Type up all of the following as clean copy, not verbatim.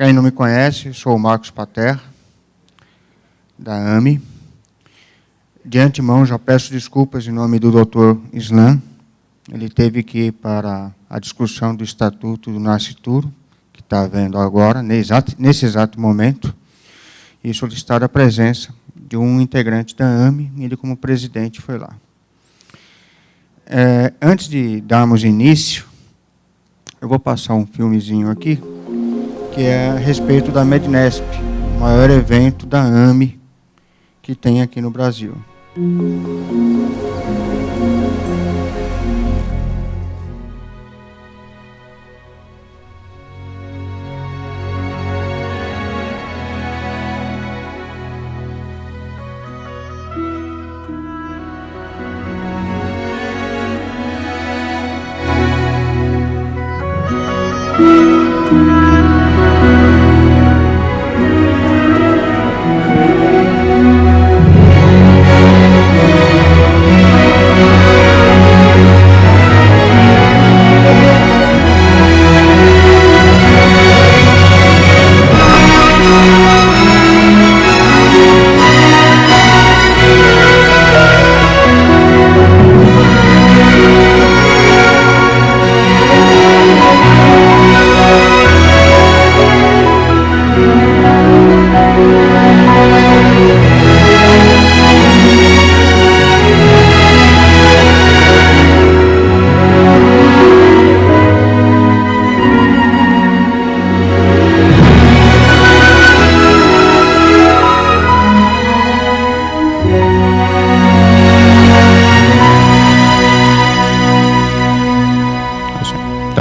Quem não me conhece, sou o Marcos Pater, da AME. De antemão, já peço desculpas em nome do Dr. Islan. Ele teve que ir para a discussão do Estatuto do Nascituro, que está havendo agora, nesse exato momento, e solicitar a presença de um integrante da AME, e ele, como presidente, foi lá. Antes de darmos início, eu vou passar um filmezinho aqui, que é a respeito da Mednesp, o maior evento da AME que tem aqui no Brasil.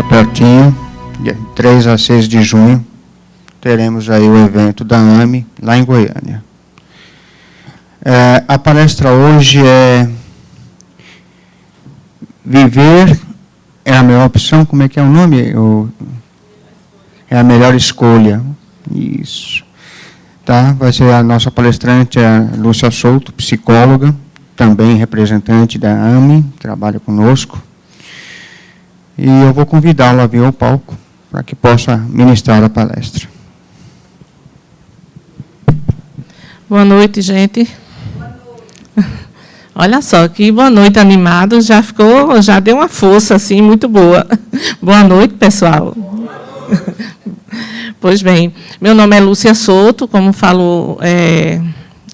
Pertinho, dia 3 a 6 de junho, teremos aí o evento da AME, lá em Goiânia. A palestra hoje é Viver é a melhor opção, como é que é o nome? É a melhor escolha. Isso. Tá? Vai ser a nossa palestrante, a Lúcia Souto, psicóloga, também representante da AME, trabalha conosco. E eu vou convidá-lo a vir ao palco para que possa ministrar a palestra. Boa noite, gente. Olha só, que boa noite animado, já deu uma força assim muito boa. Boa noite, pessoal. Pois bem, meu nome é Lúcia Souto, como falou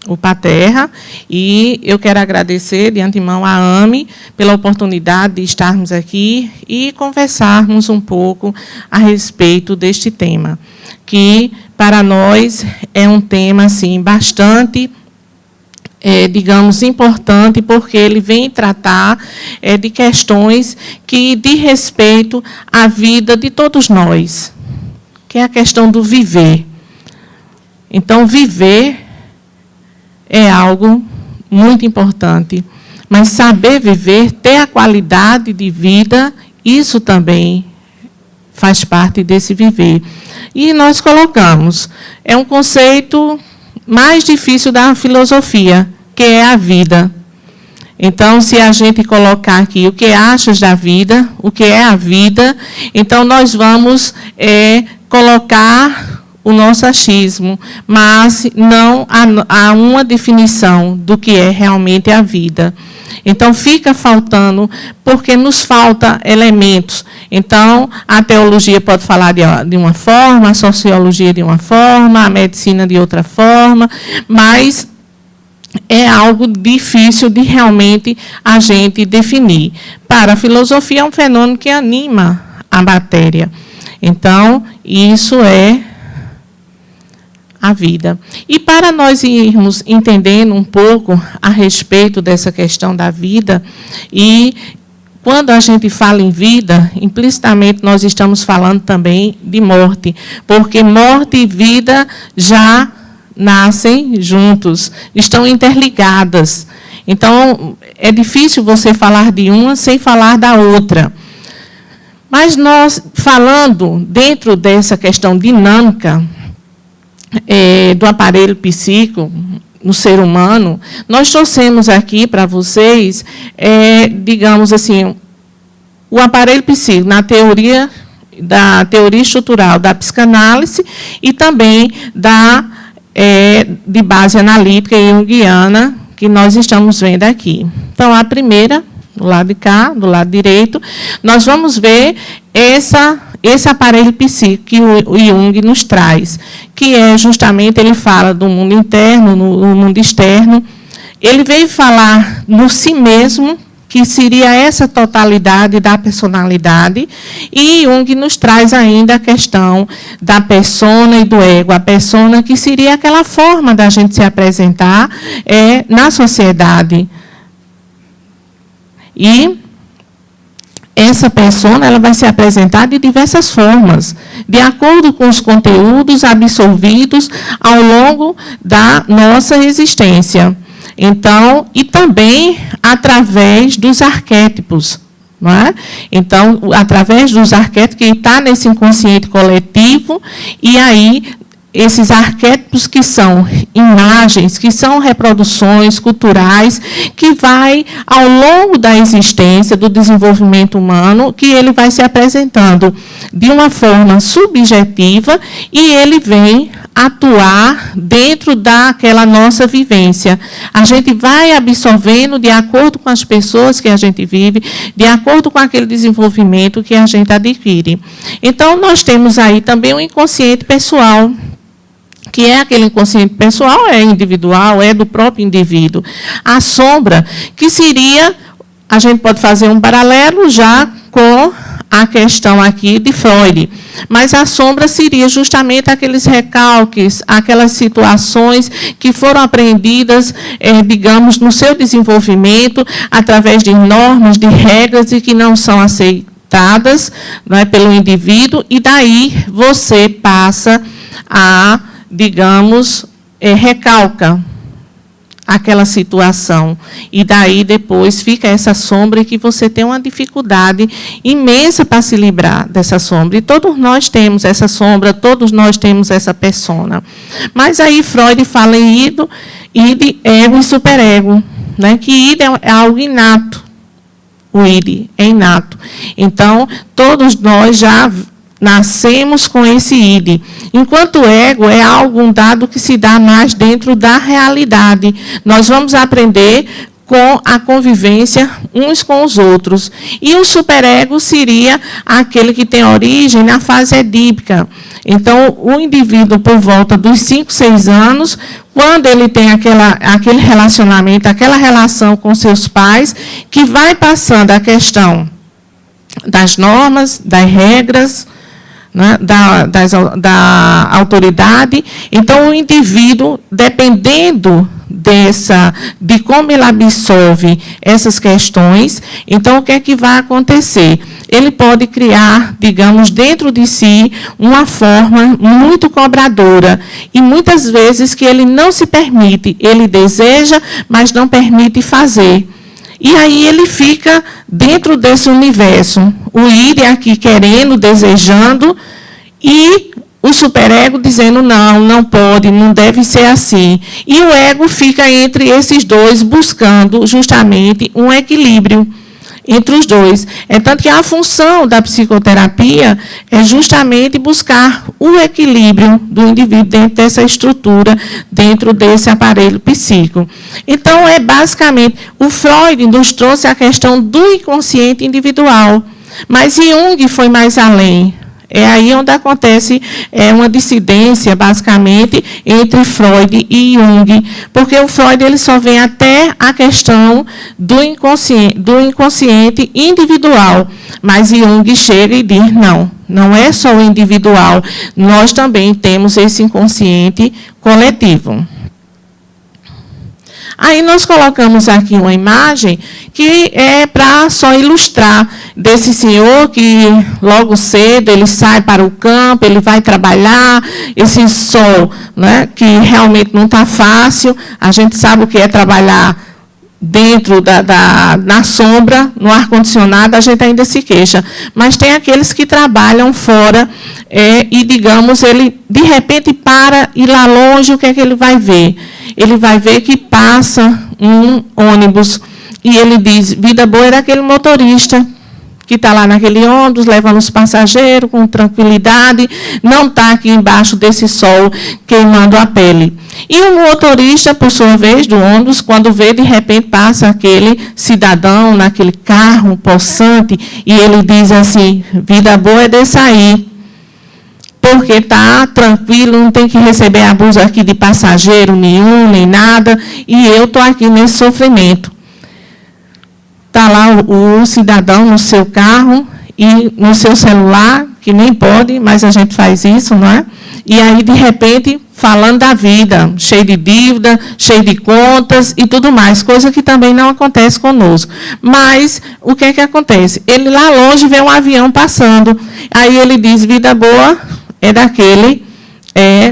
o Paterra, e eu quero agradecer de antemão à AME pela oportunidade de estarmos aqui e conversarmos um pouco a respeito deste tema, que para nós é um tema assim, bastante, digamos, importante, porque ele vem tratar de questões que diz respeito à vida de todos nós, que é a questão do viver. Então, viver é algo muito importante, mas saber viver, ter a qualidade de vida, isso também faz parte desse viver. E nós colocamos, é um conceito mais difícil da filosofia, que é a vida. Então, se a gente colocar aqui o que achas da vida, o que é a vida, então nós vamos colocar o nosso achismo, mas não há uma definição do que é realmente a vida. Então, fica faltando, porque nos falta elementos. Então, a teologia pode falar de uma forma, a sociologia de uma forma, a medicina de outra forma, mas é algo difícil de realmente a gente definir. Para a filosofia, é um fenômeno que anima a matéria. Então, isso é a vida. E para nós irmos entendendo um pouco a respeito dessa questão da vida, e quando a gente fala em vida, implicitamente nós estamos falando também de morte, porque morte e vida já nascem juntos, estão interligadas. Então, é difícil você falar de uma sem falar da outra. Mas nós, falando dentro dessa questão dinâmica, do aparelho psíquico no ser humano, nós trouxemos aqui para vocês, digamos assim, o aparelho psíquico, na teoria da teoria estrutural da psicanálise e também de base analítica e junguiana, que nós estamos vendo aqui. Então, a primeira, do lado de cá, do lado direito, nós vamos ver esse aparelho psíquico que o Jung nos traz, que é justamente, ele fala do mundo interno, no mundo externo. Ele veio falar no si mesmo, que seria essa totalidade da personalidade, e Jung nos traz ainda a questão da persona e do ego. A persona, que seria aquela forma da gente se apresentar na sociedade. E essa persona, ela vai se apresentar de diversas formas, de acordo com os conteúdos absorvidos ao longo da nossa existência. Então, e também através dos arquétipos. Não é? Então, através dos arquétipos que está nesse inconsciente coletivo, e aí esses arquétipos que são imagens, que são reproduções culturais, que vai, ao longo da existência, do desenvolvimento humano, que ele vai se apresentando de uma forma subjetiva, e ele vem atuar dentro daquela nossa vivência. A gente vai absorvendo de acordo com as pessoas que a gente vive, de acordo com aquele desenvolvimento que a gente adquire. Então, nós temos aí também o inconsciente pessoal, que é aquele inconsciente pessoal, é individual, é do próprio indivíduo. A sombra, que seria, a gente pode fazer um paralelo já com a questão aqui de Freud, mas a sombra seria justamente aqueles recalques, aquelas situações que foram aprendidas, digamos, no seu desenvolvimento, através de normas, de regras, e que não são aceitadas, não é, pelo indivíduo, e daí você passa a, digamos, recalca aquela situação. E daí depois fica essa sombra, que você tem uma dificuldade imensa para se livrar dessa sombra. E todos nós temos essa sombra, todos nós temos essa persona. Mas aí Freud fala em id, ego e superego, né? Que id é algo inato. O id é inato. Então, todos nós já nascemos com esse id. Enquanto o ego é algo dado que se dá mais dentro da realidade. Nós vamos aprender com a convivência uns com os outros. E o superego seria aquele que tem origem na fase edípica. Então, o indivíduo, por volta dos 5, 6 anos, quando ele tem aquele relacionamento, aquela relação com seus pais, que vai passando a questão das normas, das regras, né, da autoridade. Então, o indivíduo, dependendo de como ele absorve essas questões, então, o que é que vai acontecer? Ele pode criar, digamos, dentro de si, uma forma muito cobradora, e muitas vezes que ele não se permite, ele deseja, mas não permite fazer. E aí ele fica dentro desse universo. O id aqui querendo, desejando, e o superego dizendo não, não pode, não deve ser assim. E o ego fica entre esses dois, buscando justamente um equilíbrio entre os dois. É tanto que a função da psicoterapia é justamente buscar o equilíbrio do indivíduo dentro dessa estrutura, dentro desse aparelho psíquico. Então, basicamente, o Freud nos trouxe a questão do inconsciente individual, mas Jung foi mais além. É aí onde acontece uma dissidência, basicamente, entre Freud e Jung, porque o Freud ele só vem até a questão do inconsciente individual, mas Jung chega e diz, não, não é só o individual, nós também temos esse inconsciente coletivo. Aí nós colocamos aqui uma imagem que é para só ilustrar desse senhor que logo cedo ele sai para o campo, ele vai trabalhar, esse sol, né, que realmente não está fácil. A gente sabe o que é trabalhar dentro na sombra, no ar-condicionado, a gente ainda se queixa. Mas tem aqueles que trabalham fora e, digamos, ele de repente para e lá longe, o que é que ele vai ver? Ele vai ver que passa um ônibus e ele diz, vida boa era aquele motorista que está lá naquele ônibus, levando os passageiros com tranquilidade, não está aqui embaixo desse sol queimando a pele. E o motorista, por sua vez, do ônibus, quando vê, de repente, passa aquele cidadão naquele carro possante, e ele diz assim, vida boa é desse aí, porque está tranquilo, não tem que receber abuso aqui de passageiro nenhum, nem nada, e eu estou aqui nesse sofrimento. Está lá o cidadão no seu carro e no seu celular, que nem pode, mas a gente faz isso, não é? E aí, de repente, falando da vida, cheio de dívida, cheio de contas e tudo mais, coisa que também não acontece conosco. Mas, o que é que acontece? Ele lá longe vê um avião passando, aí ele diz, vida boa é daquele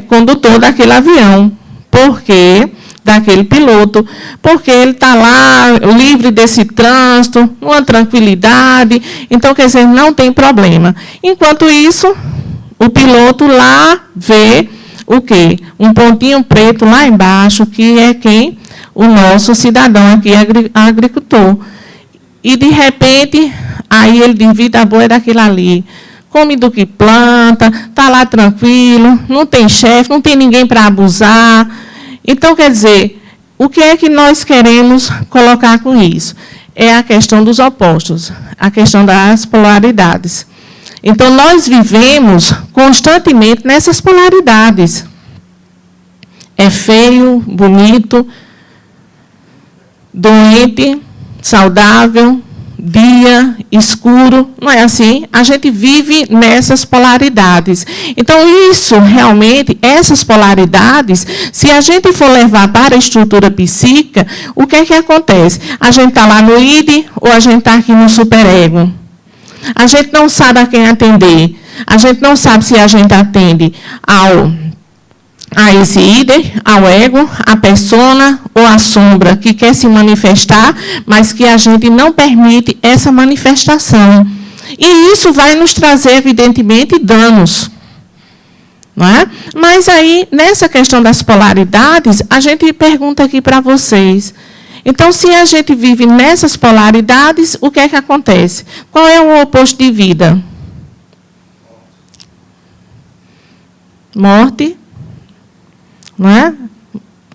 condutor daquele avião, porque daquele piloto, porque ele está lá livre desse trânsito, uma tranquilidade, então, quer dizer, não tem problema. Enquanto isso, o piloto lá vê o quê? Um pontinho preto lá embaixo, que é quem? O nosso cidadão aqui, agricultor. E, de repente, aí ele diz, vida boa é daquele ali. Come do que planta, está lá tranquilo, não tem chefe, não tem ninguém para abusar. Então, quer dizer, o que é que nós queremos colocar com isso? É a questão dos opostos, a questão das polaridades. Então, nós vivemos constantemente nessas polaridades. É feio, bonito, doente, saudável, dia, escuro, não é assim? A gente vive nessas polaridades. Então, isso, realmente, essas polaridades, se a gente for levar para a estrutura psíquica, o que é que acontece? A gente está lá no id ou a gente está aqui no superego? A gente não sabe a quem atender. A gente não sabe se a gente atende a esse id, ao ego, a persona ou a sombra que quer se manifestar, mas que a gente não permite essa manifestação. E isso vai nos trazer, evidentemente, danos. Não é? Mas aí, nessa questão das polaridades, a gente pergunta aqui para vocês. Então, se a gente vive nessas polaridades, o que é que acontece? Qual é o oposto de vida? Morte. Não é?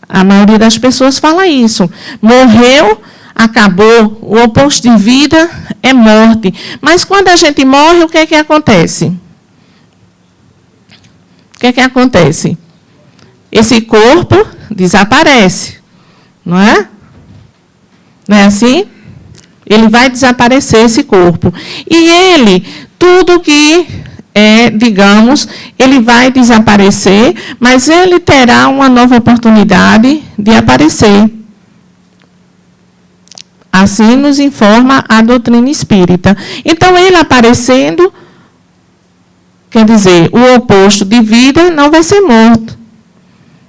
A maioria das pessoas fala isso. Morreu, acabou. O oposto de vida é morte. Mas quando a gente morre, o que é que acontece? O que é que acontece? Esse corpo desaparece. Não é? Não é assim? Ele vai desaparecer, esse corpo. E ele, tudo que digamos, ele vai desaparecer, mas ele terá uma nova oportunidade de aparecer. Assim nos informa a doutrina espírita. Então, ele aparecendo, quer dizer, o oposto de vida não vai ser morto.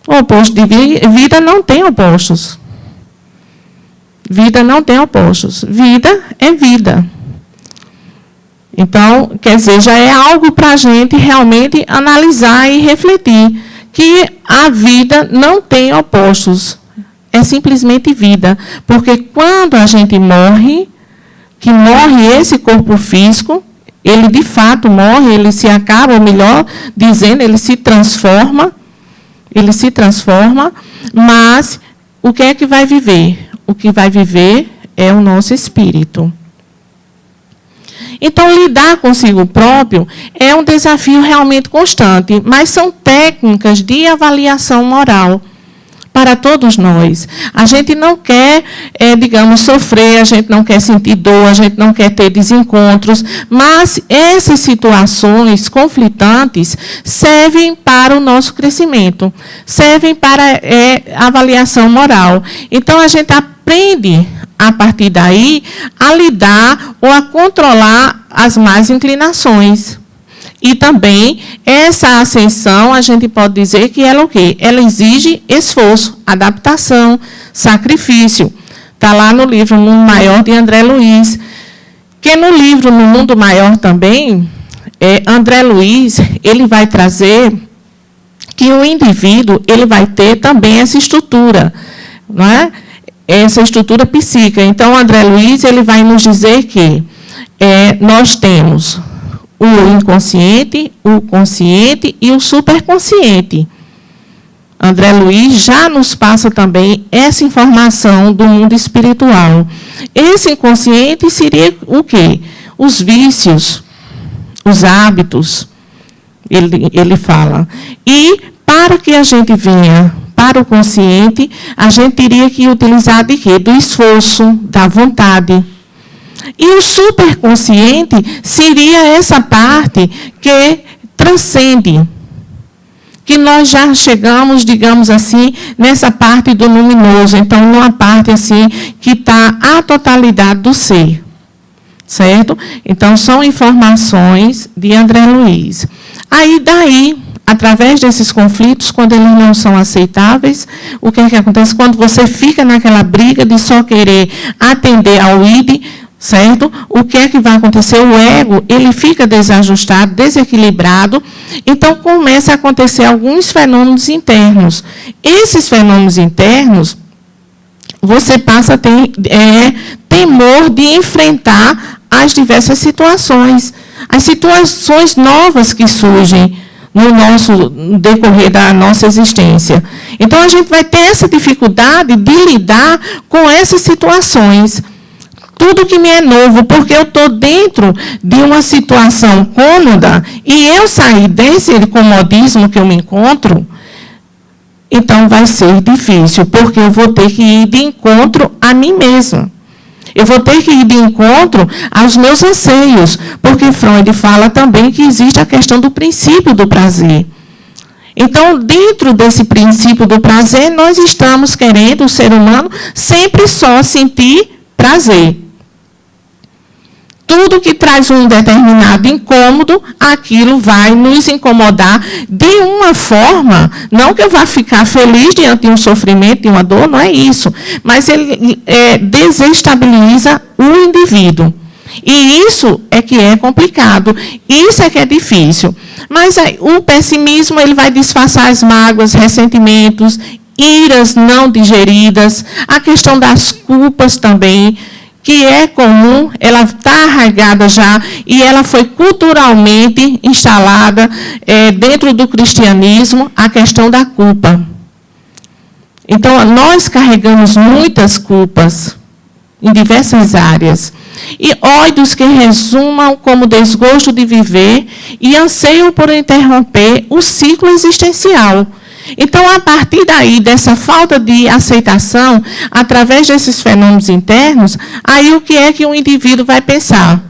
O oposto de vida não tem opostos. Vida não tem opostos. Vida é vida. Então, quer dizer, já é algo para a gente realmente analisar e refletir, que a vida não tem opostos, é simplesmente vida. Porque quando a gente morre, que morre esse corpo físico, ele de fato morre, ele se acaba, ou melhor dizendo, ele se transforma, mas o que é que vai viver? O que vai viver é o nosso espírito. Então, lidar consigo próprio é um desafio realmente constante, mas são técnicas de avaliação moral para todos nós. A gente não quer, digamos, sofrer, a gente não quer sentir dor, a gente não quer ter desencontros, mas essas situações conflitantes servem para o nosso crescimento, servem para a avaliação moral. Então, a gente aprende, a partir daí, a lidar ou a controlar as más inclinações. E também, essa ascensão, a gente pode dizer que ela o quê? Ela exige esforço, adaptação, sacrifício. Está lá no livro Mundo Maior, de André Luiz. Que no livro No Mundo Maior também, André Luiz, ele vai trazer que o indivíduo ele vai ter também essa estrutura, não é? Essa estrutura psíquica. Então, André Luiz ele vai nos dizer que nós temos o inconsciente, o consciente e o superconsciente. André Luiz já nos passa também essa informação do mundo espiritual. Esse inconsciente seria o quê? Os vícios, os hábitos, ele fala. E para que a gente venha para o consciente, a gente teria que utilizar de quê? Do esforço, da vontade. E o superconsciente seria essa parte que transcende, que nós já chegamos, digamos assim, nessa parte do luminoso. Então, numa parte assim que está a totalidade do ser. Certo? Então, são informações de André Luiz. Aí, daí, através desses conflitos, quando eles não são aceitáveis, o que é que acontece? Quando você fica naquela briga de só querer atender ao id, certo? O que é que vai acontecer? O ego, ele fica desajustado, desequilibrado, então começa a acontecer alguns fenômenos internos. Esses fenômenos internos, você passa a ter temor de enfrentar as diversas situações, as situações novas que surgem no decorrer da nossa existência. Então, a gente vai ter essa dificuldade de lidar com essas situações. Tudo que me é novo, porque eu estou dentro de uma situação cômoda e eu sair desse comodismo que eu me encontro, então vai ser difícil, porque eu vou ter que ir de encontro a mim mesma. Eu vou ter que ir de encontro aos meus anseios, porque Freud fala também que existe a questão do princípio do prazer. Então, dentro desse princípio do prazer, nós estamos querendo, o ser humano, sempre só sentir prazer. Tudo que traz um determinado incômodo, aquilo vai nos incomodar de uma forma, não que eu vá ficar feliz diante de um sofrimento, de uma dor, não é isso, mas ele desestabiliza o indivíduo. E isso é que é complicado, isso é que é difícil. Mas o pessimismo, ele vai disfarçar as mágoas, ressentimentos, iras não digeridas, a questão das culpas também, que é comum, ela está arraigada já, e ela foi culturalmente instalada dentro do cristianismo, a questão da culpa. Então, nós carregamos muitas culpas em diversas áreas. E ódios que resumam como desgosto de viver e anseio por interromper o ciclo existencial. Então, a partir daí, dessa falta de aceitação, através desses fenômenos internos, aí o que é que o indivíduo vai pensar?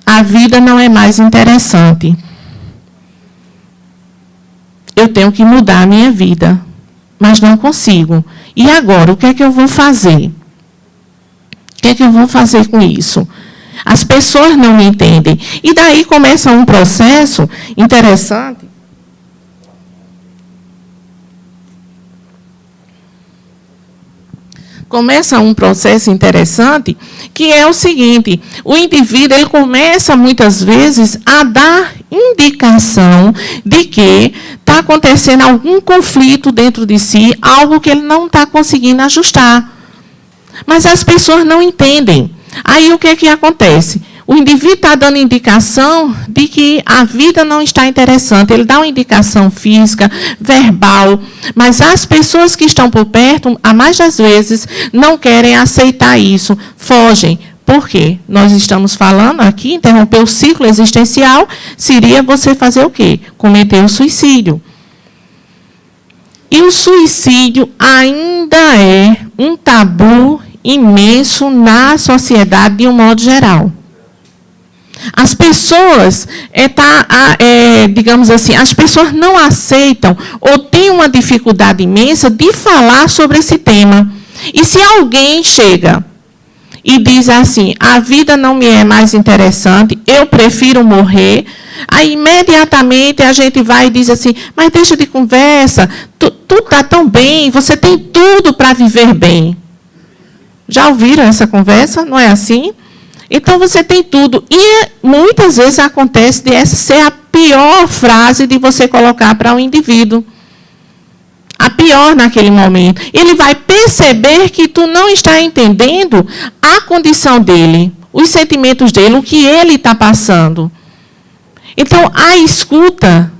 A vida não é mais interessante. Eu tenho que mudar a minha vida, mas não consigo. E agora, o que é que eu vou fazer? O que é que eu vou fazer com isso? As pessoas não me entendem. E daí começa um processo interessante. Começa um processo interessante, que é o seguinte: o indivíduo, ele começa muitas vezes a dar indicação de que está acontecendo algum conflito dentro de si, algo que ele não está conseguindo ajustar. Mas as pessoas não entendem. Aí o que é que acontece? O indivíduo está dando indicação de que a vida não está interessante. Ele dá uma indicação física, verbal, mas as pessoas que estão por perto, a mais das vezes, não querem aceitar isso, fogem. Por quê? Nós estamos falando aqui, interromper o ciclo existencial, seria você fazer o quê? Cometer o suicídio. E o suicídio ainda é um tabu imenso na sociedade de um modo geral. As pessoas, digamos assim, as pessoas não aceitam ou têm uma dificuldade imensa de falar sobre esse tema. E se alguém chega e diz assim, a vida não me é mais interessante, eu prefiro morrer, aí imediatamente a gente vai e diz assim, mas deixa de conversa, tu está tão bem, você tem tudo para viver bem. Já ouviram essa conversa? Não é assim? Então, você tem tudo. E muitas vezes acontece de essa ser a pior frase de você colocar para um indivíduo. A pior naquele momento. Ele vai perceber que tu não está entendendo a condição dele. os sentimentos dele, o que ele está passando. Então, a escuta,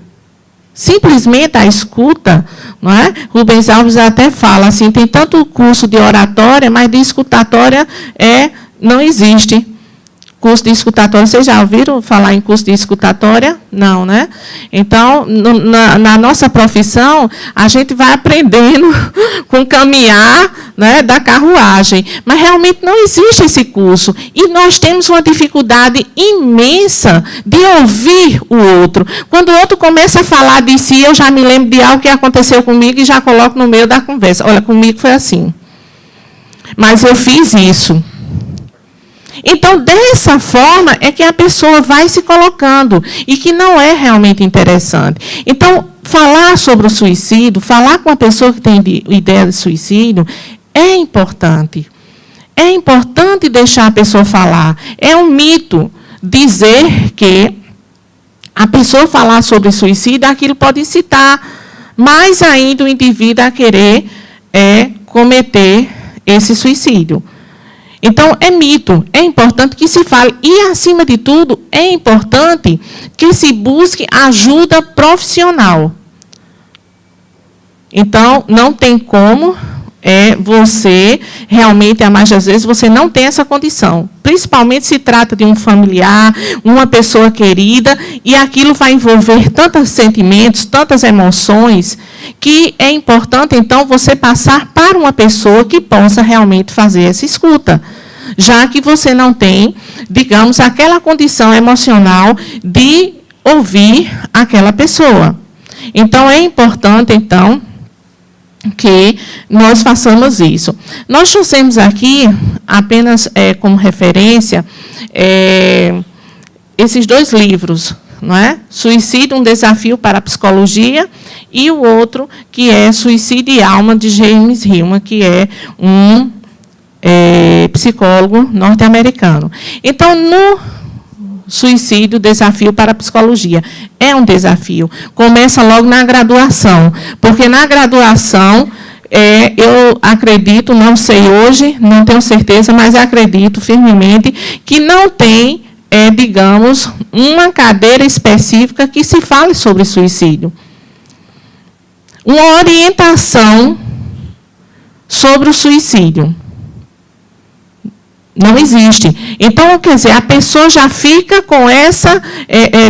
simplesmente a escuta, não é? Rubens Alves até fala assim, tem tanto curso de oratória, mas de escutatória não existe. Curso de escutatória, vocês já ouviram falar em curso de escutatória? Não, né? Então, na nossa profissão, a gente vai aprendendo com o caminhar, né, da carruagem. Mas realmente não existe esse curso. E nós temos uma dificuldade imensa de ouvir o outro. Quando o outro começa a falar de si, eu já me lembro de algo que aconteceu comigo e já coloco no meio da conversa. Olha, comigo foi assim. Mas eu fiz isso. Então, dessa forma, é que a pessoa vai se colocando, e que não é realmente interessante. Então, falar sobre o suicídio, falar com a pessoa que tem ideia de suicídio, é importante. É importante deixar a pessoa falar. É um mito dizer que a pessoa falar sobre suicídio, aquilo pode incitar mais ainda o indivíduo a querer cometer esse suicídio. Então, é mito, é importante que se fale. E, acima de tudo, é importante que se busque ajuda profissional. Então, não tem como você, realmente, a mais das vezes, você não tem essa condição. Principalmente se trata de um familiar, uma pessoa querida, e aquilo vai envolver tantos sentimentos, tantas emoções, que é importante, então, você passar para uma pessoa que possa realmente fazer essa escuta, já que você não tem, digamos, aquela condição emocional de ouvir aquela pessoa. Então, é importante, então, que nós façamos isso. Nós trouxemos aqui, apenas como referência, esses dois livros, não é? Suicídio, um desafio para a psicologia, e o outro, que é Suicídio e Alma, de James Hillman, que é um psicólogo norte-americano. Então, no Suicídio, desafio para a psicologia. É um desafio. Começa logo na graduação, porque na graduação, eu acredito, não sei hoje, não tenho certeza, mas acredito firmemente que não tem, digamos, uma cadeira específica que se fale sobre suicídio. Uma orientação sobre o suicídio. Não existe. Então, quer dizer, a pessoa já fica com essa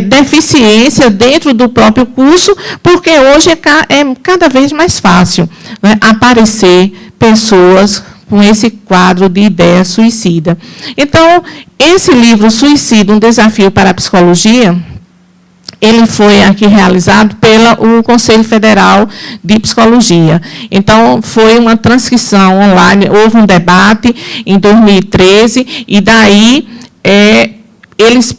deficiência dentro do próprio curso, porque hoje é cada vez mais fácil, né, aparecer pessoas com esse quadro de ideia suicida. Então, esse livro, Suicídio, um desafio para a psicologia, ele foi aqui realizado pelo Conselho Federal de Psicologia. Então, foi uma transcrição online, houve um debate em 2013, e daí eles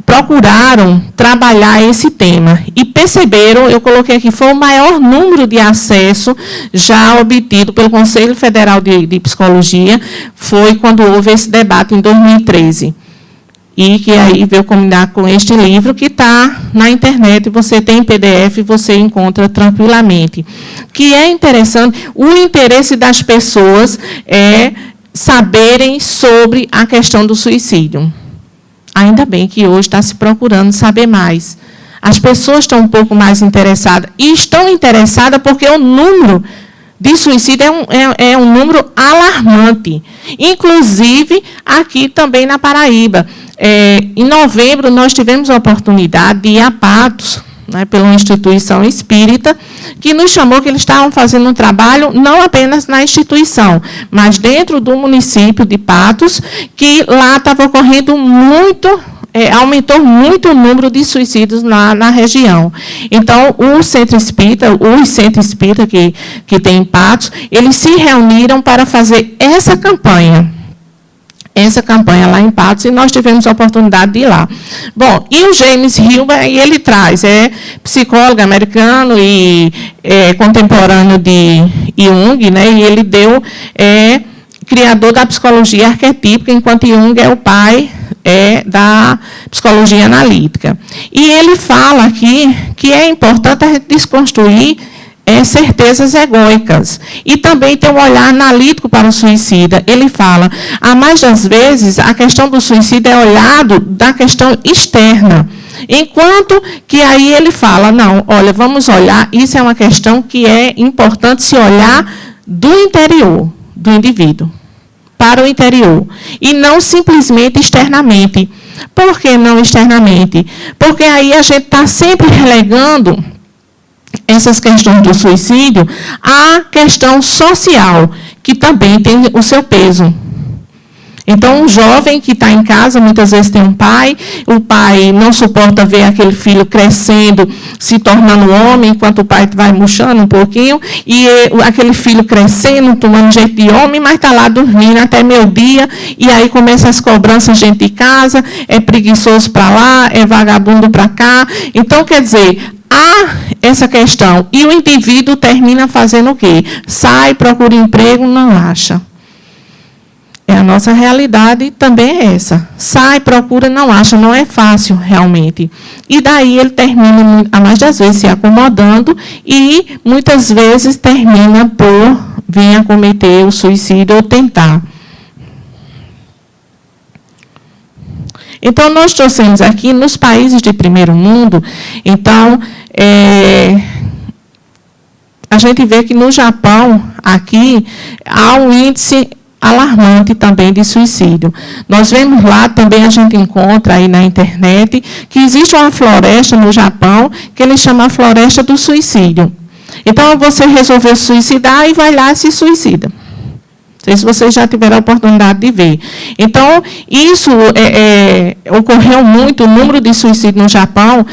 procuraram trabalhar esse tema. E perceberam, eu coloquei aqui, foi o maior número de acesso já obtido pelo Conselho Federal de Psicologia, foi quando houve esse debate em 2013. E que aí veio combinar com este livro, que está na internet, você tem em PDF, você encontra tranquilamente. Que é interessante, o interesse das pessoas é saberem sobre a questão do suicídio. Ainda bem que hoje está se procurando saber mais. As pessoas estão um pouco mais interessadas, e estão interessadas porque o número de suicídio é um número alarmante. Inclusive, aqui também na Paraíba. Em novembro, nós tivemos a oportunidade de ir a Patos, né, pela uma instituição espírita, que nos chamou, que eles estavam fazendo um trabalho, não apenas na instituição, mas dentro do município de Patos, que lá estava ocorrendo aumentou muito o número de suicídios na região. Então, os centros espírita que tem em Patos, eles se reuniram para fazer essa campanha lá em Patos, e nós tivemos a oportunidade de ir lá. Bom, e o James Hillman, ele traz, psicólogo americano e contemporâneo de Jung, né, e ele criador da psicologia arquetípica, enquanto Jung é o pai da psicologia analítica. E ele fala aqui que é importante a gente desconstruir certezas egóicas. E também tem um olhar analítico para o suicida. Ele fala, a mais das vezes, a questão do suicídio é olhado da questão externa. Enquanto que aí ele fala, não, olha, vamos olhar, isso é uma questão que é importante se olhar do interior do indivíduo, para o interior, e não simplesmente externamente. Por que não externamente? Porque aí a gente está sempre relegando essas questões do suicídio à questão social, que também tem o seu peso. Então, um jovem que está em casa, muitas vezes tem um pai, o pai não suporta ver aquele filho crescendo, se tornando homem, enquanto o pai vai murchando um pouquinho, e aquele filho crescendo, tomando jeito de homem, mas está lá dormindo até meio-dia, e aí começam as cobranças dentro de casa, é preguiçoso para lá, é vagabundo para cá. Então, quer dizer, há essa questão, e o indivíduo termina fazendo o quê? Sai, procura emprego, não acha. A nossa realidade também é essa. Sai, procura, não acha, não é fácil, realmente. E daí ele termina, a mais das vezes, se acomodando e, muitas vezes, termina por vir a cometer o suicídio ou tentar. Então, nós trouxemos aqui, nos países de primeiro mundo, então, a gente vê que no Japão, aqui, há um índice alarmante também de suicídio. Nós vemos lá, também a gente encontra aí na internet, que existe uma floresta no Japão, que eles chamam a floresta do suicídio. Então, você resolveu se suicidar e vai lá e se suicida. Não sei se vocês já tiveram a oportunidade de ver. Então, isso ocorreu muito, o número de suicídios no Japão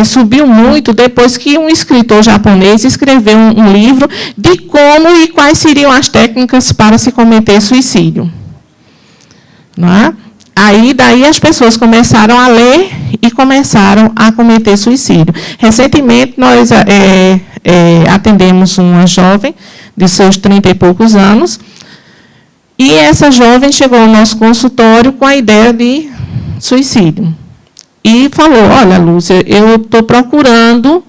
subiu muito depois que um escritor japonês escreveu um livro de como e quais seriam as técnicas para se cometer suicídio. Não é? Aí, daí as pessoas começaram a ler e começaram a cometer suicídio. Recentemente, nós atendemos uma jovem de seus 30 e poucos anos, e essa jovem chegou ao nosso consultório com a ideia de suicídio. E falou, olha, Lúcia, eu estou procurando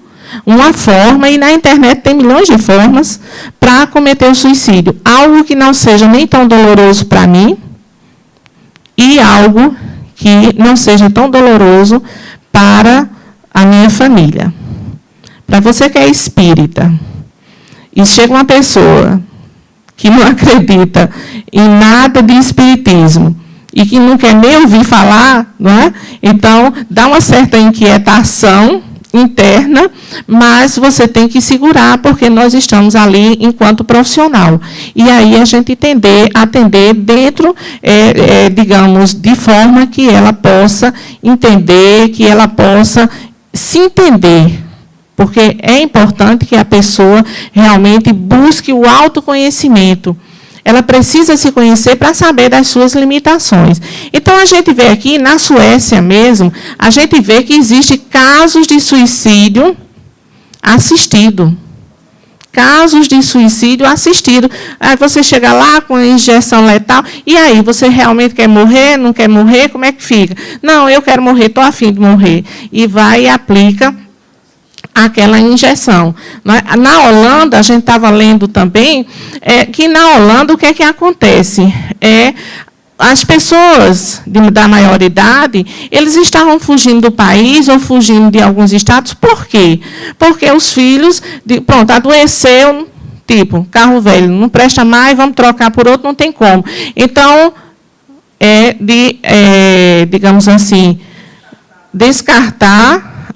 uma forma, e na internet tem milhões de formas, para cometer o suicídio. Algo que não seja nem tão doloroso para mim, e algo que não seja tão doloroso para a minha família. Para você que é espírita, e chega uma pessoa que não acredita em nada de espiritismo e que não quer nem ouvir falar, não é? Então, dá uma certa inquietação interna, mas você tem que segurar, porque nós estamos ali enquanto profissional. E aí a gente atender dentro, digamos, de forma que ela possa entender, que ela possa se entender. Porque é importante que a pessoa realmente busque o autoconhecimento. Ela precisa se conhecer para saber das suas limitações. Então, a gente vê aqui, na Suécia mesmo, a gente vê que existem casos de suicídio assistido. Casos de suicídio assistido. Aí você chega lá com a injeção letal, e aí, você realmente quer morrer, não quer morrer, como é que fica? Não, eu quero morrer, estou a fim de morrer. E vai e aplica aquela injeção. Na Holanda, a gente estava lendo também, que na Holanda o que é que acontece? As pessoas da maioridade, eles estavam fugindo do país ou fugindo de alguns estados. Por quê? Porque os filhos, pronto, adoeceu, tipo, carro velho, não presta mais, vamos trocar por outro, não tem como. Então, digamos assim, descartar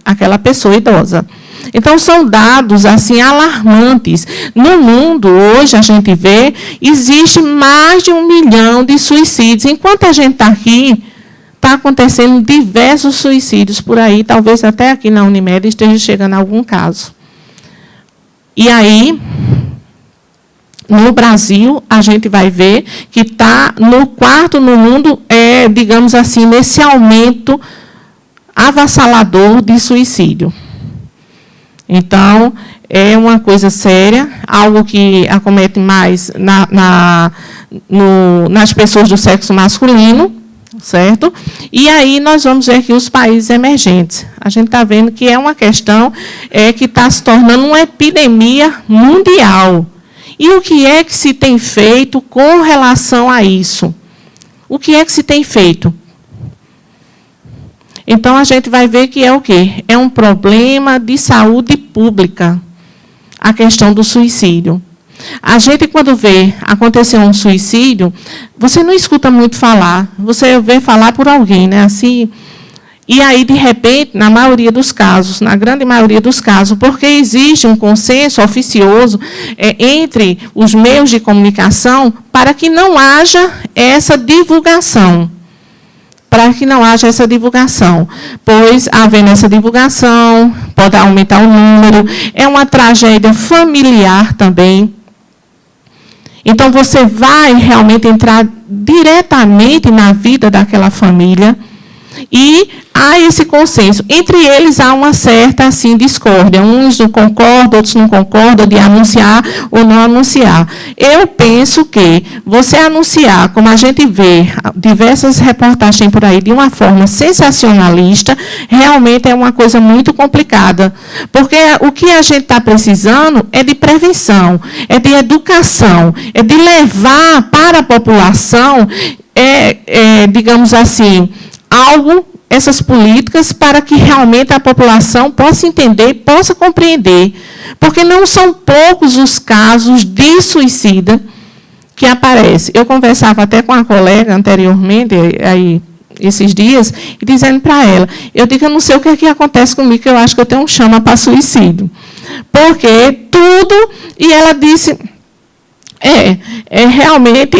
aquela pessoa idosa. Então, são dados assim alarmantes. No mundo, hoje, a gente vê, existe mais de 1 milhão de suicídios. Enquanto a gente está aqui, está acontecendo diversos suicídios por aí, talvez até aqui na Unimed esteja chegando algum caso. E aí, no Brasil, a gente vai ver que está no quarto no mundo, digamos assim, nesse aumento avassalador de suicídio. Então, é uma coisa séria, algo que acomete mais nas pessoas do sexo masculino, certo? E aí nós vamos ver aqui os países emergentes. A gente está vendo que é uma questão que está se tornando uma epidemia mundial. E o que é que se tem feito com relação a isso? O que é que se tem feito? Então, a gente vai ver que é o quê? É um problema de saúde pública, a questão do suicídio. A gente, quando vê acontecer um suicídio, você não escuta muito falar, você vê falar por alguém, né? Assim, e aí, de repente, na maioria dos casos, na grande maioria dos casos, porque existe um consenso oficioso entre os meios de comunicação para que não haja essa divulgação. Pois, havendo essa divulgação, pode aumentar o número, é uma tragédia familiar também. Então, você vai realmente entrar diretamente na vida daquela família e há esse consenso. Entre eles, há uma certa assim, discórdia. Uns não concordam, outros não concordam de anunciar ou não anunciar. Eu penso que você anunciar, como a gente vê diversas reportagens por aí, de uma forma sensacionalista, realmente é uma coisa muito complicada. Porque o que a gente está precisando é de prevenção, é de educação, é de levar para a população, digamos assim, essas políticas para que realmente a população possa entender, possa compreender. Porque não são poucos os casos de suicida que aparecem. Eu conversava até com uma colega anteriormente, aí, esses dias, e dizendo para ela, eu digo, eu não sei o que é que acontece comigo, que eu acho que eu tenho um chama para suicídio. Porque tudo, e ela disse... realmente,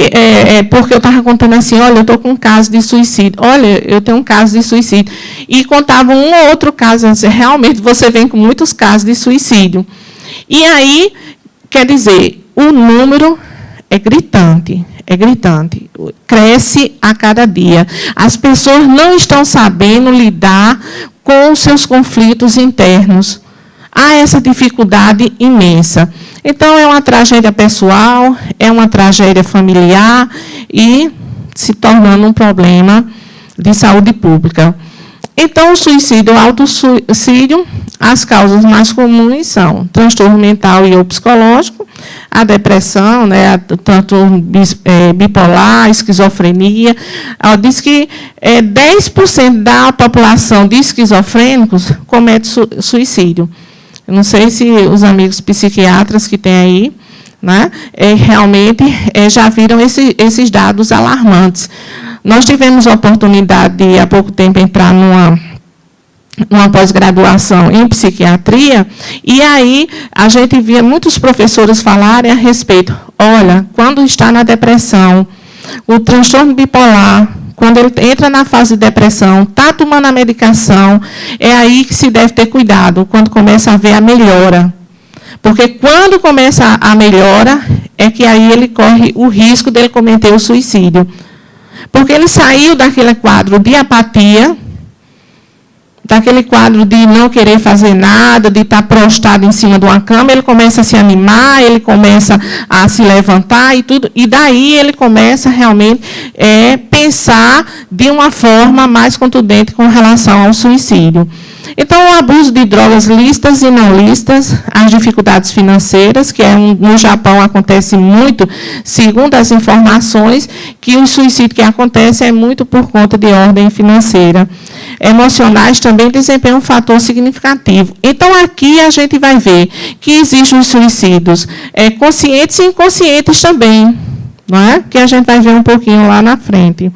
porque eu estava contando assim, olha, eu estou com um caso de suicídio, olha, eu tenho um caso de suicídio. E contava um ou outro caso, assim, realmente você vem com muitos casos de suicídio. E aí, quer dizer, o número é gritante, cresce a cada dia. As pessoas não estão sabendo lidar com os seus conflitos internos. Há essa dificuldade imensa. Então, é uma tragédia pessoal, é uma tragédia familiar e se tornando um problema de saúde pública. Então, o suicídio, o autossuicídio, as causas mais comuns são transtorno mental e ou psicológico, a depressão, né, tanto bipolar, esquizofrenia. Ela diz que 10% da população de esquizofrênicos comete suicídio. Eu não sei se os amigos psiquiatras que tem aí, né, realmente já viram esses dados alarmantes. Nós tivemos a oportunidade de, há pouco tempo, entrar numa pós-graduação em psiquiatria, e aí a gente via muitos professores falarem a respeito, olha, quando está na depressão, o transtorno bipolar, quando ele entra na fase de depressão, está tomando a medicação, é aí que se deve ter cuidado, quando começa a haver a melhora. Porque quando começa a melhora, é que aí ele corre o risco dele cometer o suicídio. Porque ele saiu daquele quadro de apatia, daquele quadro de não querer fazer nada, de estar prostrado em cima de uma cama, ele começa a se animar, ele começa a se levantar e tudo, e daí ele começa realmente pensar de uma forma mais contundente com relação ao suicídio. Então, o abuso de drogas lícitas e não lícitas, as dificuldades financeiras, que no Japão acontece muito, segundo as informações, que o suicídio que acontece é muito por conta de ordem financeira. Emocionais também desempenham um fator significativo. Então, aqui a gente vai ver que existem os suicídios conscientes e inconscientes também, não é? Que a gente vai ver um pouquinho lá na frente.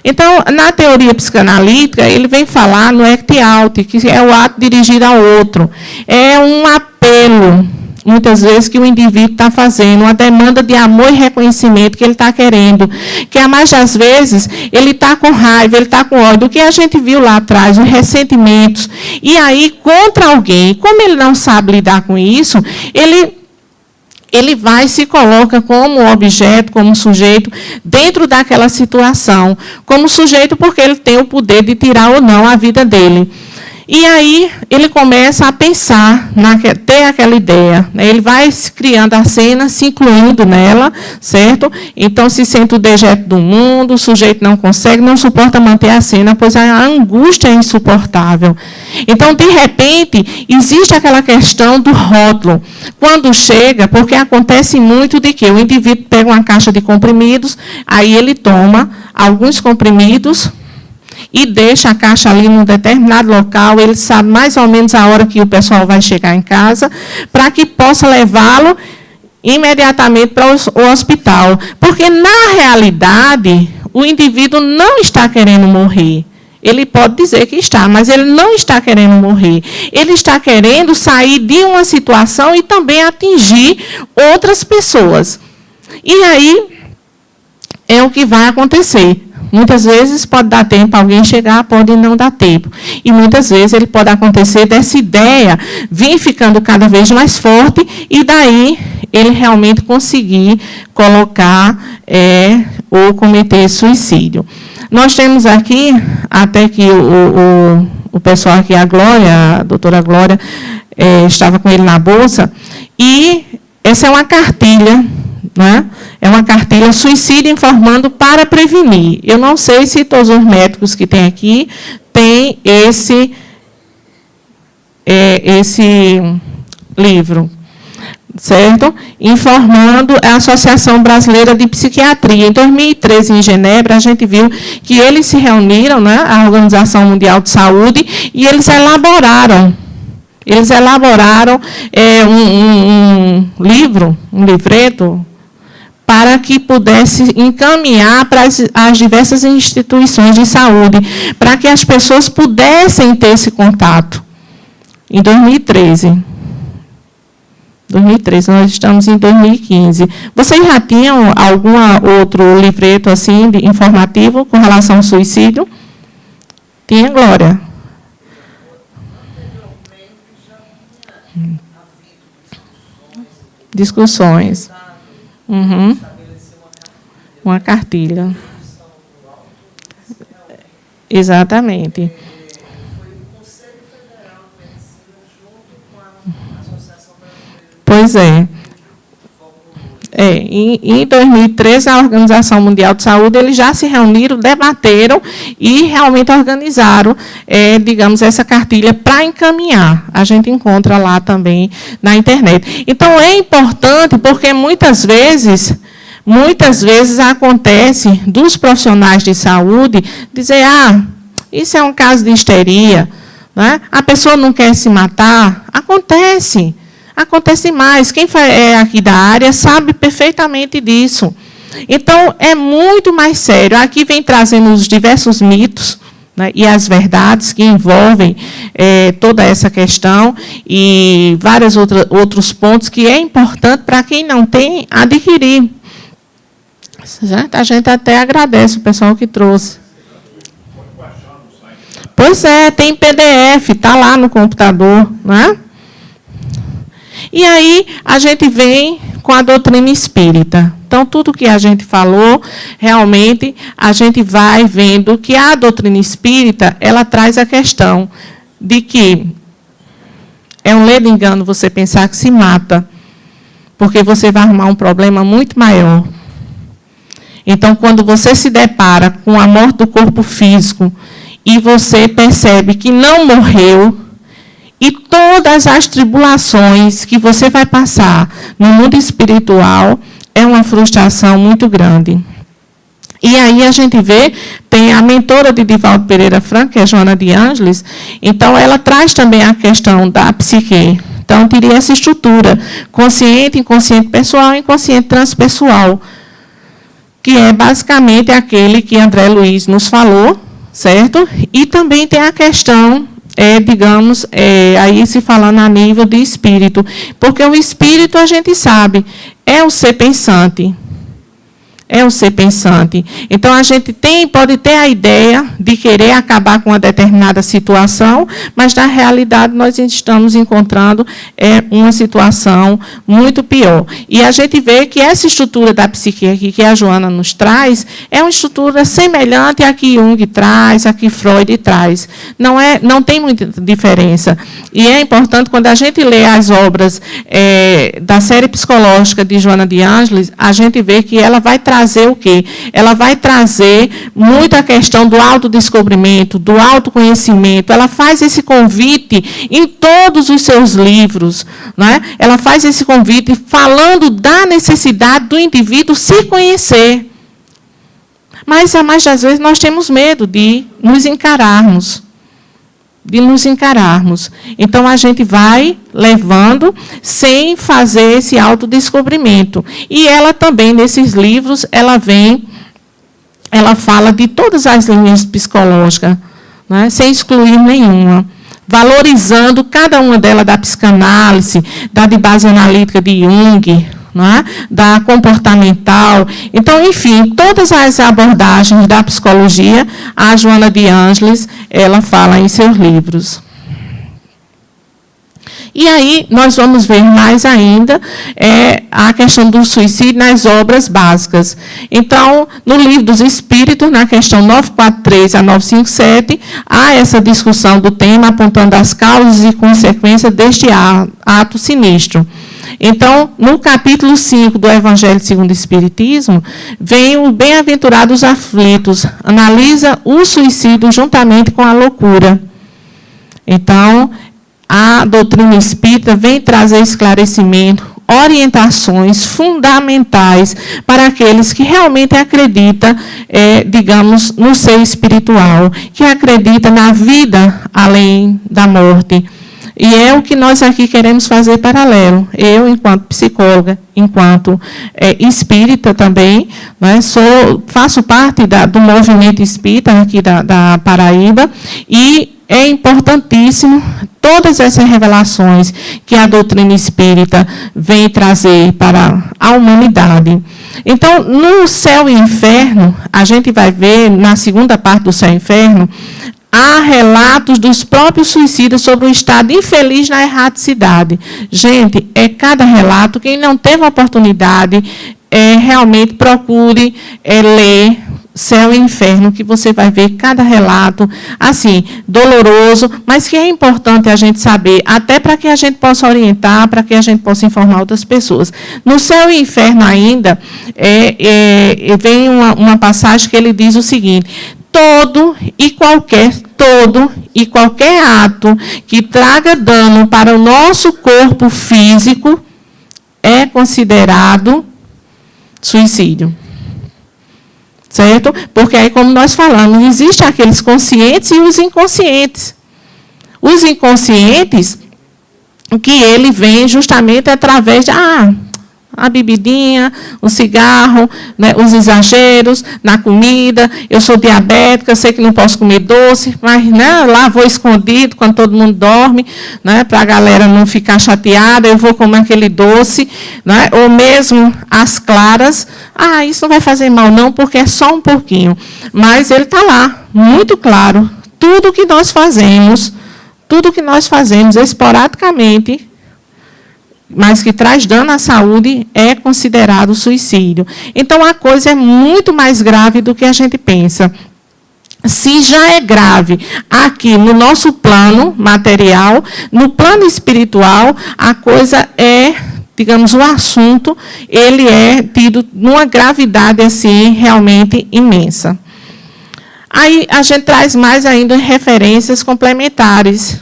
Então, na teoria psicanalítica, ele vem falar no act out, que é o ato dirigido ao outro. É um apelo, muitas vezes, que o indivíduo está fazendo, uma demanda de amor e reconhecimento que ele está querendo. Que, a mais das vezes, ele está com raiva, ele está com ódio. O que a gente viu lá atrás, os ressentimentos. E aí, contra alguém, como ele não sabe lidar com isso, ele vai e se coloca como objeto, como sujeito, dentro daquela situação. Como sujeito porque ele tem o poder de tirar ou não a vida dele. E aí ele começa a pensar, ter aquela ideia. Ele vai criando a cena, se incluindo nela, certo? Então se sente o dejeto do mundo, o sujeito não consegue, não suporta manter a cena, pois a angústia é insuportável. Então, de repente, existe aquela questão do rótulo. Quando chega, porque acontece muito de que o indivíduo pega uma caixa de comprimidos, aí ele toma alguns comprimidos, e deixa a caixa ali num determinado local, ele sabe mais ou menos a hora que o pessoal vai chegar em casa, para que possa levá-lo imediatamente para o hospital. Porque, na realidade, o indivíduo não está querendo morrer. Ele pode dizer que está, mas ele não está querendo morrer. Ele está querendo sair de uma situação e também atingir outras pessoas. E aí, é o que vai acontecer. Muitas vezes pode dar tempo para alguém chegar, pode não dar tempo. E muitas vezes ele pode acontecer dessa ideia vir ficando cada vez mais forte e daí ele realmente conseguir colocar ou cometer suicídio. Nós temos aqui, até que o pessoal aqui, a Glória, a doutora Glória, estava com ele na bolsa, e essa é uma cartilha, né? É uma cartilha suicídio informando para prevenir. Eu não sei se todos os médicos que tem aqui têm esse livro, certo? Informando a Associação Brasileira de Psiquiatria. Em 2013, em Genebra, a gente viu que eles se reuniram, né, a Organização Mundial de Saúde, e eles elaboraram um livro, um livreto, para que pudesse encaminhar para as diversas instituições de saúde, para que as pessoas pudessem ter esse contato. Em 2013. 2013, nós estamos em 2015. Vocês já tinham algum outro livreto assim, informativo com relação ao suicídio? Tinha, Glória? Discussões. Uhum. Uma cartilha. Exatamente. Pois é. Em 2013, a Organização Mundial de Saúde, eles já se reuniram, debateram e realmente organizaram, digamos, essa cartilha para encaminhar. A gente encontra lá também na internet. Então, é importante porque muitas vezes acontece dos profissionais de saúde dizer, isso é um caso de histeria, né? A pessoa não quer se matar. Acontece mais. Quem é aqui da área sabe perfeitamente disso. Então, é muito mais sério. Aqui vem trazendo os diversos mitos, né, e as verdades que envolvem toda essa questão e vários outros pontos que é importante para quem não tem adquirir. A gente até agradece o pessoal que trouxe. Pois é, tem PDF, está lá no computador, né? E aí a gente vem com a doutrina espírita. Então, tudo que a gente falou, realmente, a gente vai vendo que a doutrina espírita, ela traz a questão de que é um ledo engano você pensar que se mata, porque você vai arrumar um problema muito maior. Então, quando você se depara com a morte do corpo físico e você percebe que não morreu, e todas as tribulações que você vai passar no mundo espiritual é uma frustração muito grande. E aí a gente vê, tem a mentora de Divaldo Pereira Franco, que é Joana de Ângeles, então ela traz também a questão da psique. Então, teria essa estrutura, consciente, inconsciente pessoal, inconsciente transpessoal, que é basicamente aquele que André Luiz nos falou, certo? E também tem a questão, digamos, aí se falando a nível de espírito, porque o espírito, a gente sabe, é o ser pensante. é um ser pensante. Então, a gente pode ter a ideia de querer acabar com uma determinada situação, mas, na realidade, nós estamos encontrando uma situação muito pior. E a gente vê que essa estrutura da psique aqui, que a Joana nos traz, é uma estrutura semelhante à que Jung traz, à que Freud traz. Não tem muita diferença. E é importante, quando a gente lê as obras da série psicológica de Joana de Ângeles, a gente vê que ela vai trazer o quê? Ela vai trazer muito a questão do autodescobrimento, do autoconhecimento. Ela faz esse convite em todos os seus livros. Né? Ela faz esse convite falando da necessidade do indivíduo se conhecer. Mas, a mais das vezes, nós temos medo de nos encararmos. Então, a gente vai levando sem fazer esse autodescobrimento. E ela também, nesses livros, ela fala de todas as linhas psicológicas, né, sem excluir nenhuma, valorizando cada uma delas, da psicanálise, da de base analítica de Jung, né, da comportamental. Então, enfim, todas as abordagens da psicologia, a Joana de Ângeles, ela fala em seus livros. E aí, nós vamos ver mais ainda a questão do suicídio nas obras básicas. Então, no Livro dos Espíritos, na questão 943 a 957, há essa discussão do tema, apontando as causas e consequências deste ato sinistro. Então, no capítulo 5 do Evangelho segundo o Espiritismo, vem o Bem-aventurados aflitos, analisa o suicídio juntamente com a loucura. Então, a doutrina espírita vem trazer esclarecimento, orientações fundamentais para aqueles que realmente acreditam, digamos, no ser espiritual, que acreditam na vida além da morte. E é o que nós aqui queremos fazer paralelo. Eu, enquanto psicóloga, enquanto espírita também, né, faço parte do movimento espírita aqui da Paraíba, e é importantíssimo todas essas revelações que a doutrina espírita vem trazer para a humanidade. Então, no Céu e Inferno, a gente vai ver, na segunda parte do Céu e Inferno, há relatos dos próprios suicidas sobre o estado infeliz na erraticidade. Gente, cada relato. Quem não teve a oportunidade, realmente procure ler Céu e Inferno, que você vai ver cada relato, assim, doloroso, mas que é importante a gente saber, até para que a gente possa orientar, para que a gente possa informar outras pessoas. No Céu e Inferno ainda, vem uma passagem que ele diz o seguinte: todo e qualquer ato que traga dano para o nosso corpo físico é considerado suicídio. Certo? Porque aí, como nós falamos, existem aqueles conscientes e os inconscientes. Os inconscientes, que ele vem justamente através de a bebidinha, o cigarro, né, os exageros na comida. Eu sou diabética, eu sei que não posso comer doce, mas, né, lá vou escondido quando todo mundo dorme, né, para a galera não ficar chateada, eu vou comer aquele doce, né, ou mesmo as claras. Isso não vai fazer mal não, porque é só um pouquinho. Mas ele está lá, muito claro, tudo que nós fazemos esporadicamente, mas que traz dano à saúde, é considerado suicídio. Então, a coisa é muito mais grave do que a gente pensa. Se já é grave aqui no nosso plano material, no plano espiritual, a coisa digamos, o assunto, ele é tido numa gravidade assim, realmente imensa. Aí, a gente traz mais ainda referências complementares.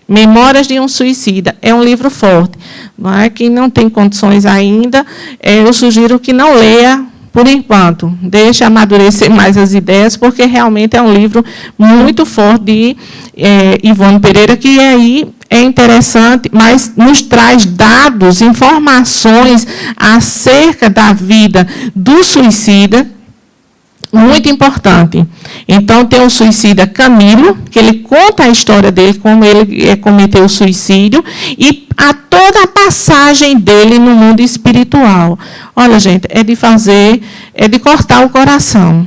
Memórias de um Suicida, é um livro forte. Não é? Quem não tem condições ainda, eu sugiro que não leia por enquanto. Deixe amadurecer mais as ideias, porque realmente é um livro muito forte de Ivone Pereira, que aí é interessante, mas nos traz dados, informações acerca da vida do suicida, muito importante. Então, tem o suicida Camilo, que ele conta a história dele, como ele cometeu o suicídio, e toda a passagem dele no mundo espiritual. Olha, gente, é de fazer é de cortar o coração.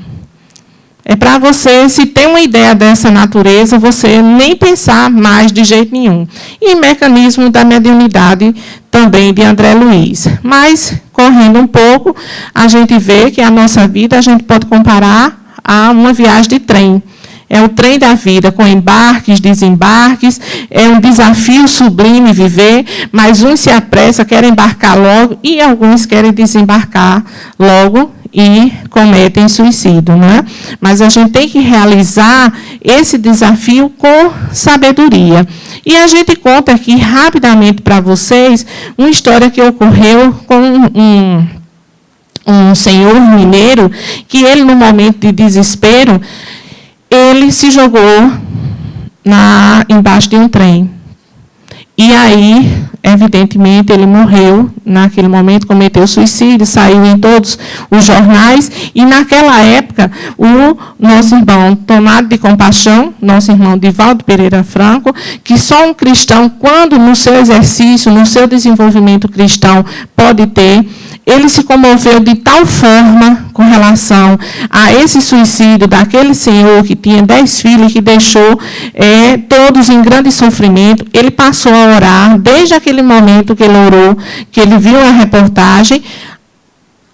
É para você, se tem uma ideia dessa natureza, você nem pensar mais de jeito nenhum. E mecanismo da mediunidade também de André Luiz. Mas, correndo um pouco, a gente vê que a nossa vida a gente pode comparar a uma viagem de trem. É o trem da vida, com embarques, desembarques, é um desafio sublime viver, mas uns se apressam, querem embarcar logo, e alguns querem desembarcar logo e cometem suicídio, né? Mas a gente tem que realizar esse desafio com sabedoria. E a gente conta aqui rapidamente para vocês uma história que ocorreu com um senhor mineiro, que ele, no momento de desespero, ele se jogou embaixo de um trem. E aí, evidentemente, ele morreu naquele momento, cometeu suicídio, saiu em todos os jornais. E, naquela época, o nosso irmão, tomado de compaixão, nosso irmão Divaldo Pereira Franco, que só um cristão, quando no seu exercício, no seu desenvolvimento cristão, pode ter, ele se comoveu de tal forma com relação a esse suicídio daquele senhor que tinha 10 filhos e que deixou todos em grande sofrimento. Ele passou a orar, desde aquele momento que ele orou, que ele viu a reportagem,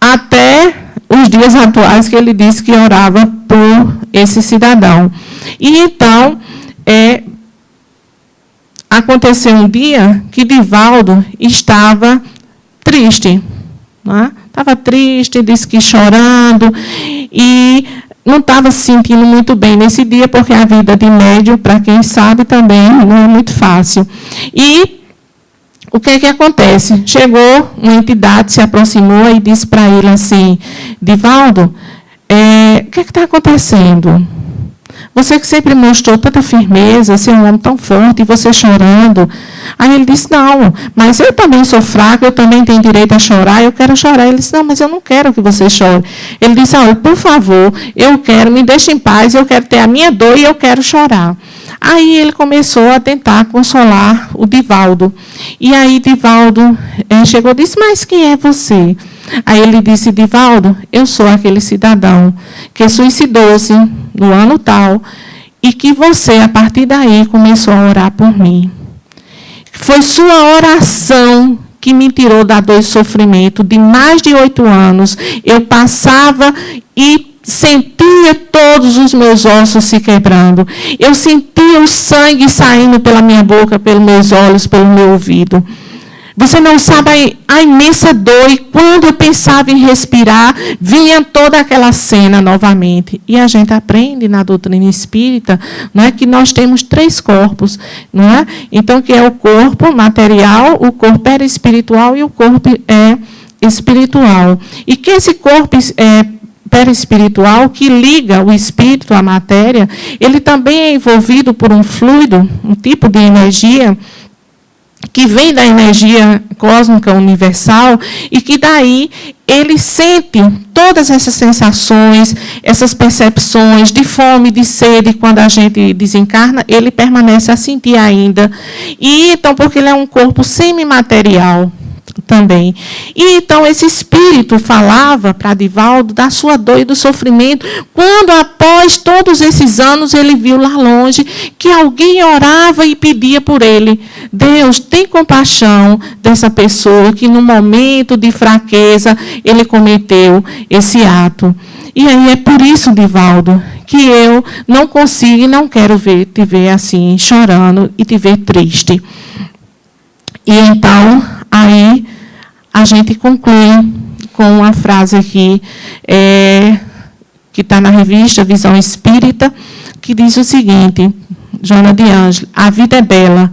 até os dias atuais que ele disse que orava por esse cidadão. E então, aconteceu um dia que Divaldo estava triste. Estava triste, disse que chorando, e não estava se sentindo muito bem nesse dia, porque a vida de médium, para quem sabe, também não é muito fácil. E o que acontece? Chegou uma entidade, se aproximou e disse para ele assim: Divaldo, o que está acontecendo? Você que sempre mostrou tanta firmeza, ser um homem tão forte, e você chorando. Aí ele disse: não, mas eu também sou fraco, eu também tenho direito a chorar, eu quero chorar. Ele disse: não, mas eu não quero que você chore. Ele disse: olha, por favor, me deixe em paz, eu quero ter a minha dor e eu quero chorar. Aí ele começou a tentar consolar o Divaldo. E aí Divaldo chegou e disse: mas quem é você? Aí ele disse: Divaldo, eu sou aquele cidadão que suicidou-se no ano tal, e que você, a partir daí, começou a orar por mim. Foi sua oração que me tirou da dor e sofrimento de mais de 8 anos. Eu passava e sentia todos os meus ossos se quebrando. Eu sentia o sangue saindo pela minha boca, pelos meus olhos, pelo meu ouvido. Você não sabe a imensa dor, e quando eu pensava em respirar, vinha toda aquela cena novamente. E a gente aprende na doutrina espírita, não é, que nós temos 3 corpos, não é? Então, que é o corpo material, o corpo perispiritual e o corpo espiritual. E que esse corpo perispiritual, que liga o espírito à matéria, ele também é envolvido por um fluido, um tipo de energia, que vem da energia cósmica universal, e que daí ele sente todas essas sensações, essas percepções de fome, de sede. Quando a gente desencarna, ele permanece a sentir ainda. E então, porque ele é um corpo semimaterial também. E então esse espírito falava para Divaldo da sua dor e do sofrimento, quando após todos esses anos ele viu lá longe que alguém orava e pedia por ele: Deus, tem compaixão dessa pessoa que no momento de fraqueza ele cometeu esse ato. E aí é por isso, Divaldo, que eu não consigo e não quero te ver assim, chorando e te ver triste. E então, aí, a gente conclui com uma frase aqui, que está na revista Visão Espírita, que diz o seguinte: Joana de Ângeles: a vida é bela.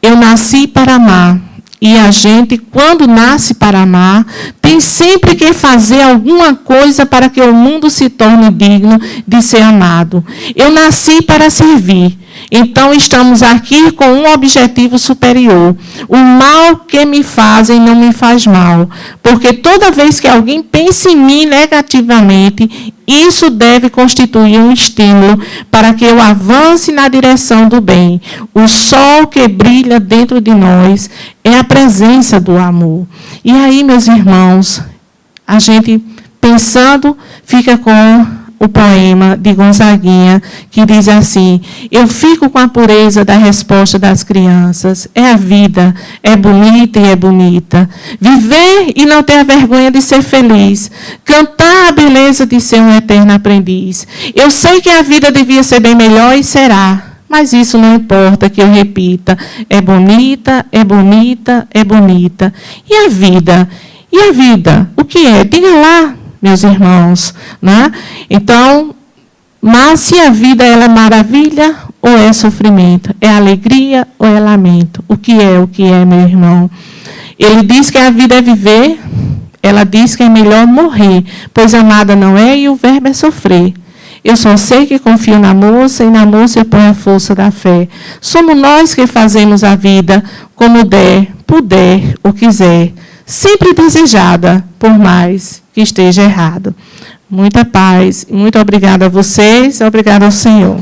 Eu nasci para amar. E a gente, quando nasce para amar, tem sempre que fazer alguma coisa para que o mundo se torne digno de ser amado. Eu nasci para servir. Então, estamos aqui com um objetivo superior. O mal que me fazem não me faz mal. Porque toda vez que alguém pensa em mim negativamente, isso deve constituir um estímulo para que eu avance na direção do bem. O sol que brilha dentro de nós é a presença do amor. E aí, meus irmãos, a gente pensando, fica com o poema de Gonzaguinha, que diz assim: eu fico com a pureza da resposta das crianças. É a vida, é bonita e é bonita. Viver e não ter a vergonha de ser feliz. Cantar a beleza de ser um eterno aprendiz. Eu sei que a vida devia ser bem melhor e será. Mas isso não importa que eu repita. É bonita, é bonita, é bonita. E a vida? E a vida? O que é? Diga lá, meus irmãos, né? Então, mas se a vida ela é maravilha ou é sofrimento? É alegria ou é lamento? O que é, meu irmão? Ele diz que a vida é viver, ela diz que é melhor morrer, pois amada não é e o verbo é sofrer. Eu só sei que confio na moça e na moça eu ponho a força da fé. Somos nós que fazemos a vida como der, puder ou quiser, sempre desejada, por mais que esteja errado. Muita paz. Muito obrigada a vocês, obrigada ao Senhor.